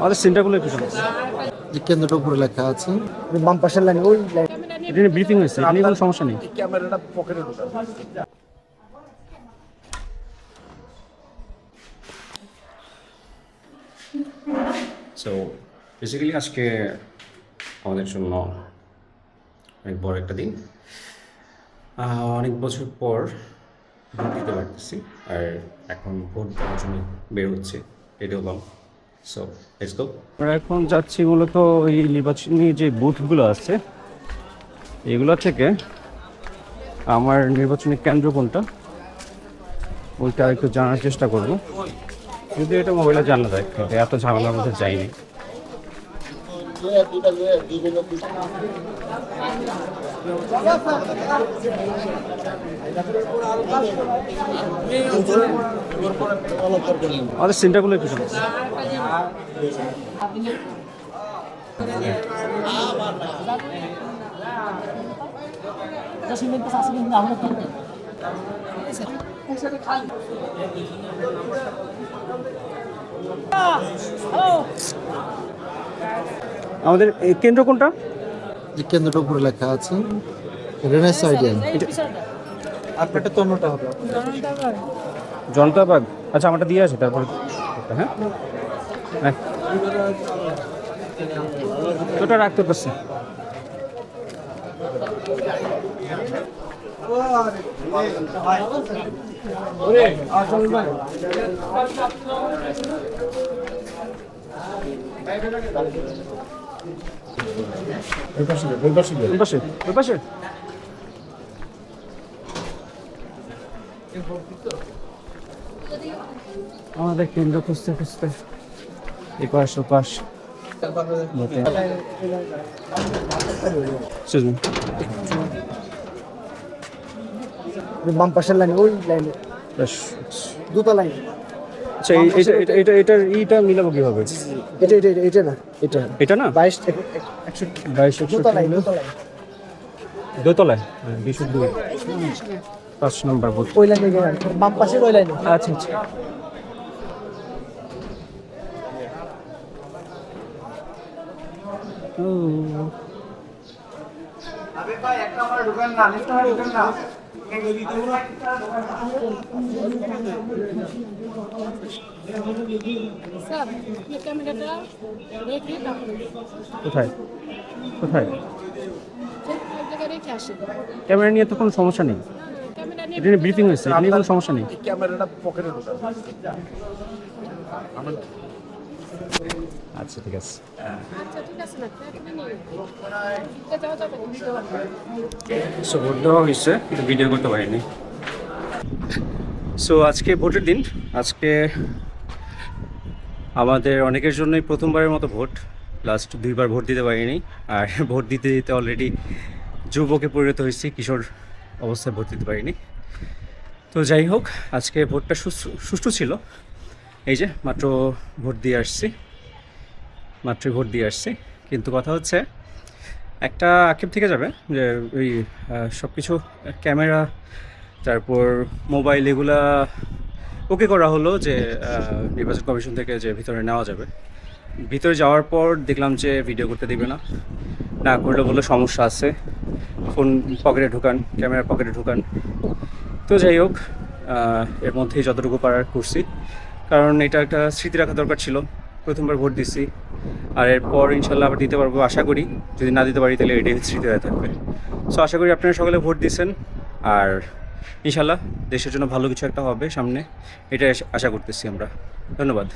আমাদের সেন্টারগুলো একটু সমস্যা। যে কেন্দ্রটা উপরে লেখা আছে বাম পাশের লাইনে ওই লাইন এটা নিয়ে ব্রিফিং হয়েছে, এটা নিয়ে কোনো সমস্যা নেই। ক্যামেরাটা পকেটে ঢোকানো। সো বেসিক্যালি আজকে আমাদের জন্য অনেক বড় একটা দিন। অনেক বছর পর ভোট দিতে পারতেছি, আর এখন ভোট দেওয়ার জন্য বের হচ্ছে, রেডি হলাম। So let's go. আমরা এখন যাচ্ছি মূলত ওই নির্বাচনী যে বুথগুলো আছে এগুলো থেকে আমার নির্বাচনী কেন্দ্র কোনটা ওইটা একটু জানার চেষ্টা করব। যদি এটা মোবাইলে জানা যায়, কিন্তু এত ঝামেলার মধ্যে যাইনি। আমাদের সেন্টারগুলো একটু সমস্যা। আমাদের কেন্দ্র কোনটা? যে কেন্দ্রটা উপরে লেখা আছে রেনেসাইডিয়ান। আপনারটা তন্নটা হবে। জনতাবাগ। আচ্ছা, আমারটা দিয়ে আছে তারপরে। হ্যাঁ হ্যাঁ, ওটা রাখতে পারছি। আমাদের কেন্দ্র খুঁজতে খুঁজতে এপাশ ওপাশ। বাম পাশের লাইনে ওই লাইনে দুটো লাইন। আচ্ছা, এটার ইটা মিলাবো কিভাবে? এটা এটা এটা না এটা এটা না 22 22 দুটো লাইন দুটো লাইন দোতলায় 22 5 নম্বর বুথ। ওই লাইনে গেলেন বাম পাশের ওই লাইনে। আচ্ছা আচ্ছা, আবে ভাই একটা আমার দোকান না লিস্টটা দোকান না স্যার এই ক্যামেরাটা রেখে তারপরে কোথায় কোথায় এক জায়গায় রেখে আসেন। ক্যামেরা নিয়ে তো কোনো সমস্যা নেই, ক্যামেরা নিয়ে এটা নিয়ে ব্রিফিং হয়েছে, এটা নিয়ে কোনো সমস্যা নেই। ক্যামেরাটা পকেটে ঢোকানো। আচ্ছা ঠিক আছে। আচ্ছা ঠিক আছে না তুমি নিয়ে যাওয়া যাবে না। সো ভোট দেওয়া হয়েছে, কিন্তু ভিডিও করতে পারিনি। সো আজকে ভোটের দিন। আজকে আমাদের অনেকের জন্যই প্রথমবারের মতো ভোট। লাস্ট 2বার ভোট দিতে পারিনি, আর ভোট দিতে দিতে অলরেডি যুবকে পরিণত হয়েছি, কিশোর অবস্থায় ভোট দিতে পারিনি। তো যাই হোক, আজকে ভোটটা সুষ্ঠু ছিল। এই যে মাত্র ভোট দিয়ে আসছি। কিন্তু কথা হচ্ছে, একটা আক্ষেপ থেকে যাবে যে ওই সব কিছু ক্যামেরা, তারপর মোবাইল, এগুলা ওকে করা হলো যে নির্বাচন কমিশন থেকে যে ভিতরে নেওয়া যাবে। ভিতরে যাওয়ার পর দেখলাম যে ভিডিও করতে দিবে না করলে বললো সমস্যা আছে, ফোন পকেটে ঢুকান, ক্যামেরা পকেটে ঢুকান। তো যাই হোক, এর মধ্যেই যতটুকু পারার করছি, কারণ এটা একটা স্মৃতি রাখা দরকার ছিল। প্রথমবার ভোট দিছি, আর এরপর ইনশাল্লাহ আবার দিতে পারবো আশা করি। যদি না দিতে পারি তাহলে এটাই স্মৃতি হয়ে থাকবে। সো আশা করি আপনারা সকলে ভোট দিয়েছেন, আর ইনশাল্লাহ দেশের জন্য ভালো কিছু একটা হবে সামনে, এটা আশা করতেছি আমরা। ধন্যবাদ।